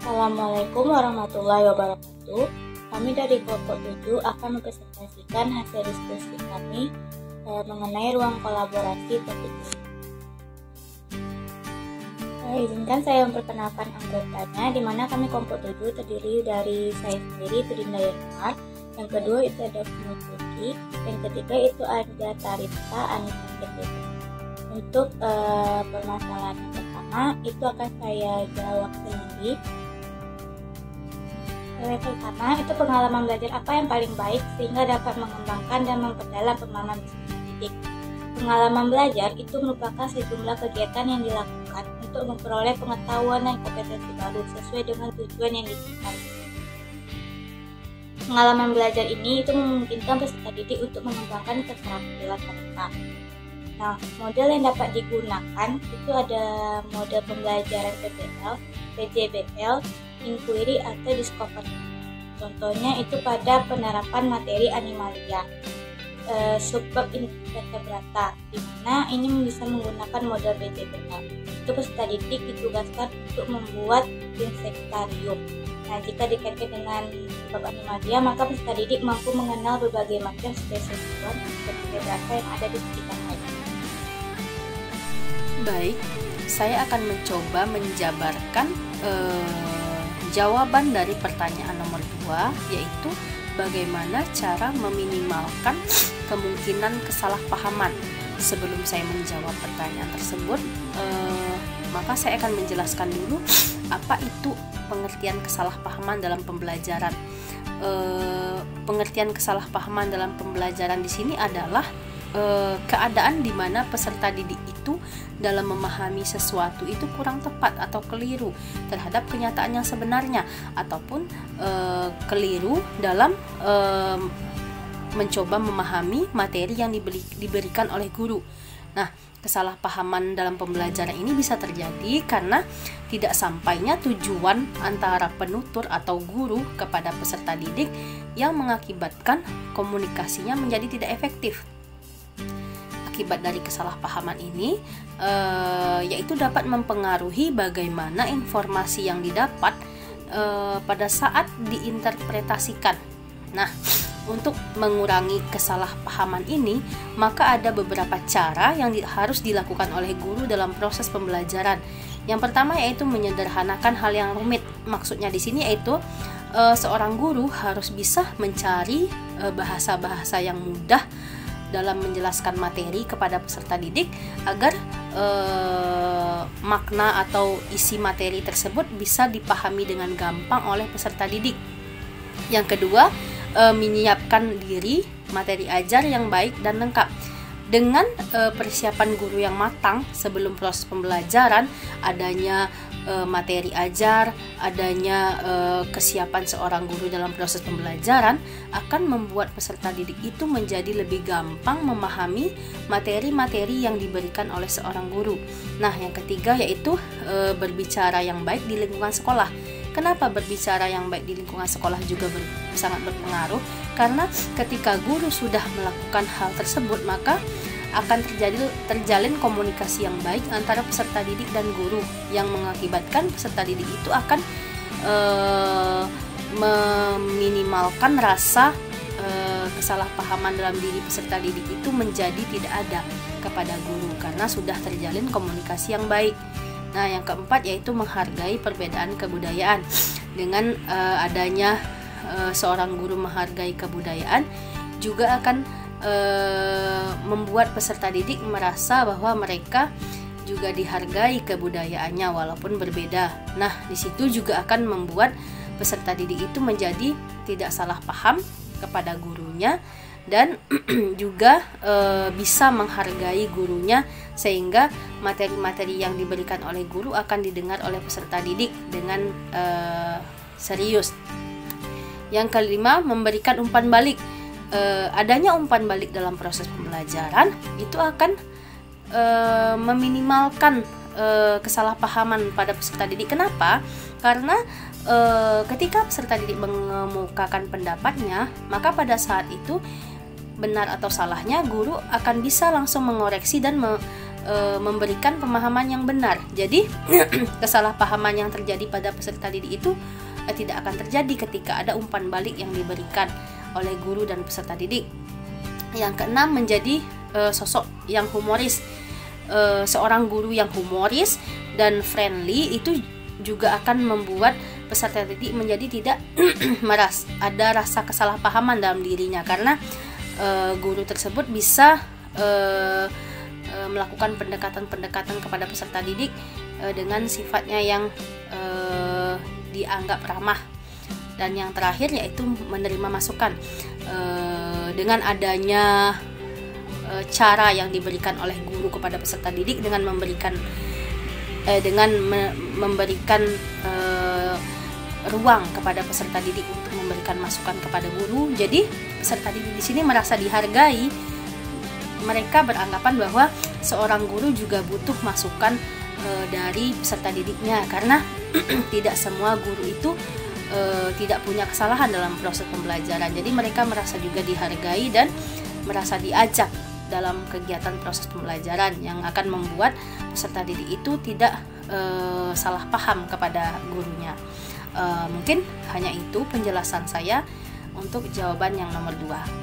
Assalamualaikum warahmatullahi wabarakatuh. Kami dari kelompok 7 akan mempresentasikan hasil diskusi kami mengenai ruang kolaborasi topik ini. Izinkan saya memperkenalkan anggotanya, di mana kami kelompok 7 terdiri dari saya sendiri, Tudinda Yanmar, yang kedua itu ada Putri, yang ketiga itu ada Tarita Anissa. Untuk permasalahan yang pertama itu akan saya jawab sendiri. Yang pertama itu pengalaman belajar apa yang paling baik sehingga dapat mengembangkan dan memperdalam pemahaman bisnis didik. Pengalaman belajar itu merupakan sejumlah kegiatan yang dilakukan untuk memperoleh pengetahuan dan kompetensi baru sesuai dengan tujuan yang dicapai. Pengalaman belajar ini itu memungkinkan peserta didik untuk mengembangkan keterampilan mereka. Nah, model yang dapat digunakan itu ada model pembelajaran PBL, PJBL, inquiry atau discovery. Contohnya itu pada penerapan materi animalia, subbab invertebrata, di mana ini bisa menggunakan model PJBL. Itu peserta didik ditugaskan untuk membuat insektarium. Nah, jika dikaitkan dengan subbab animalia, maka peserta didik mampu mengenal berbagai macam spesies hewan invertebrata yang ada di sekitar mereka. Baik, saya akan mencoba menjabarkan jawaban dari pertanyaan nomor 2, yaitu bagaimana cara meminimalkan kemungkinan kesalahpahaman. Sebelum saya menjawab pertanyaan tersebut, maka saya akan menjelaskan dulu apa itu pengertian kesalahpahaman dalam pembelajaran. Pengertian kesalahpahaman dalam pembelajaran di sini adalah keadaan di mana peserta didik itu dalam memahami sesuatu itu kurang tepat atau keliru terhadap kenyataan yang sebenarnya, ataupun keliru dalam mencoba memahami materi yang diberikan oleh guru. Nah, kesalahpahaman dalam pembelajaran ini bisa terjadi karena tidak sampainya tujuan antara penutur atau guru kepada peserta didik yang mengakibatkan komunikasinya menjadi tidak efektif. Akibat dari kesalahpahaman ini yaitu dapat mempengaruhi bagaimana informasi yang didapat pada saat diinterpretasikan. Nah, untuk mengurangi kesalahpahaman ini, maka ada beberapa cara yang harus dilakukan oleh guru dalam proses pembelajaran. Yang pertama yaitu menyederhanakan hal yang rumit. Maksudnya di sini yaitu seorang guru harus bisa mencari bahasa-bahasa yang mudah dalam menjelaskan materi kepada peserta didik agar makna atau isi materi tersebut bisa dipahami dengan gampang oleh peserta didik. Yang kedua, menyiapkan diri materi ajar yang baik dan lengkap. Dengan persiapan guru yang matang sebelum proses pembelajaran, adanya materi ajar, adanya kesiapan seorang guru dalam proses pembelajaran akan membuat peserta didik itu menjadi lebih gampang memahami materi-materi yang diberikan oleh seorang guru. Nah, yang ketiga yaitu berbicara yang baik di lingkungan sekolah. Kenapa berbicara yang baik di lingkungan sekolah juga sangat berpengaruh? Karena ketika guru sudah melakukan hal tersebut, maka akan terjalin komunikasi yang baik antara peserta didik dan guru, yang mengakibatkan peserta didik itu akan meminimalkan rasa kesalahpahaman dalam diri peserta didik itu menjadi tidak ada kepada guru karena sudah terjalin komunikasi yang baik. Nah, yang keempat yaitu menghargai perbedaan kebudayaan. Dengan adanya seorang guru menghargai kebudayaan juga akan membuat peserta didik merasa bahwa mereka juga dihargai kebudayaannya walaupun berbeda. Nah, di situ juga akan membuat peserta didik itu menjadi tidak salah paham kepada gurunya dan juga bisa menghargai gurunya, sehingga materi-materi yang diberikan oleh guru akan didengar oleh peserta didik dengan serius. Yang kelima, memberikan umpan balik. Adanya umpan balik dalam proses pembelajaran itu akan meminimalkan kesalahpahaman pada peserta didik. Kenapa? Karena ketika peserta didik mengemukakan pendapatnya, maka pada saat itu benar atau salahnya guru akan bisa langsung mengoreksi dan memberikan pemahaman yang benar. Jadi kesalahpahaman yang terjadi pada peserta didik itu tidak akan terjadi ketika ada umpan balik yang diberikan oleh guru dan peserta didik. Yang keenam, menjadi sosok yang humoris. Seorang guru yang humoris dan friendly itu juga akan membuat peserta didik menjadi tidak ada rasa kesalahpahaman dalam dirinya, karena guru tersebut bisa melakukan pendekatan-pendekatan kepada peserta didik dengan sifatnya yang dianggap ramah. Dan yang terakhir yaitu menerima masukan. Dengan adanya cara yang diberikan oleh guru kepada peserta didik dengan memberikan ruang kepada peserta didik untuk memberikan masukan kepada guru. Jadi peserta didik di sini merasa dihargai. Mereka beranggapan bahwa seorang guru juga butuh masukan dari peserta didiknya, karena tidak semua guru itu tidak punya kesalahan dalam proses pembelajaran. Jadi mereka merasa juga dihargai dan merasa diajak dalam kegiatan proses pembelajaran, yang akan membuat peserta didik itu tidak salah paham kepada gurunya. Mungkin hanya itu penjelasan saya untuk jawaban yang nomor 2.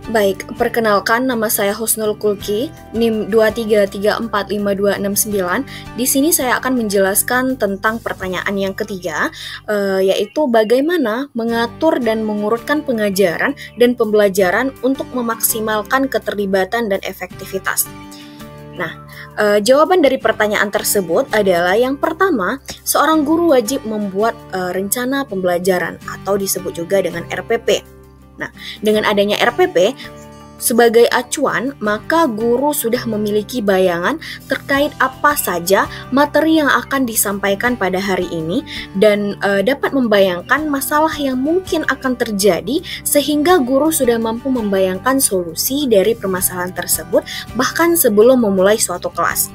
Baik, perkenalkan, nama saya Husnul Kulki, NIM 23345269. Di sini saya akan menjelaskan tentang pertanyaan yang ketiga, yaitu bagaimana mengatur dan mengurutkan pengajaran dan pembelajaran untuk memaksimalkan keterlibatan dan efektivitas. Nah, jawaban dari pertanyaan tersebut adalah yang pertama, seorang guru wajib membuat rencana pembelajaran atau disebut juga dengan RPP. Nah, dengan adanya RPP sebagai acuan, maka guru sudah memiliki bayangan terkait apa saja materi yang akan disampaikan pada hari ini dan dapat membayangkan masalah yang mungkin akan terjadi, sehingga guru sudah mampu membayangkan solusi dari permasalahan tersebut bahkan sebelum memulai suatu kelas.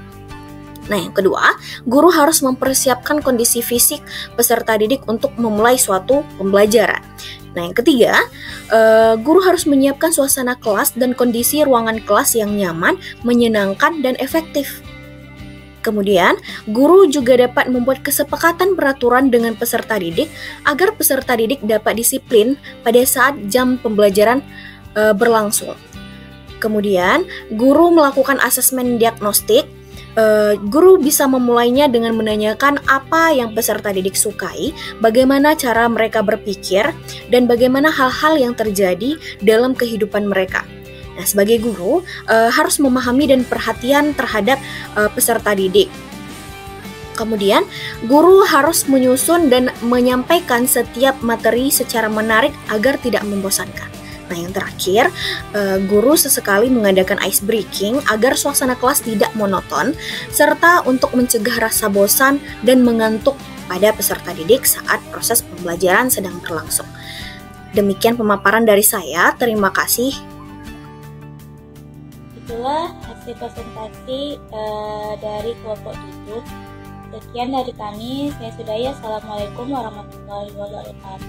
Nah, yang kedua, guru harus mempersiapkan kondisi fisik peserta didik untuk memulai suatu pembelajaran. Nah, yang ketiga, guru harus menyiapkan suasana kelas dan kondisi ruangan kelas yang nyaman, menyenangkan, dan efektif. Kemudian, guru juga dapat membuat kesepakatan peraturan dengan peserta didik agar peserta didik dapat disiplin pada saat jam pembelajaran berlangsung. Kemudian, guru melakukan asesmen diagnostik. Guru bisa memulainya dengan menanyakan apa yang peserta didik sukai, bagaimana cara mereka berpikir, dan bagaimana hal-hal yang terjadi dalam kehidupan mereka. Nah, sebagai guru harus memahami dan perhatian terhadap peserta didik. Kemudian, guru harus menyusun dan menyampaikan setiap materi secara menarik agar tidak membosankan. Nah, yang terakhir, guru sesekali mengadakan ice breaking agar suasana kelas tidak monoton, serta untuk mencegah rasa bosan dan mengantuk pada peserta didik saat proses pembelajaran sedang berlangsung. Demikian pemaparan dari saya, terima kasih. Itulah hasil presentasi dari kelompok itu. Sekian dari kami, saya sudahi. Assalamualaikum warahmatullahi wabarakatuh.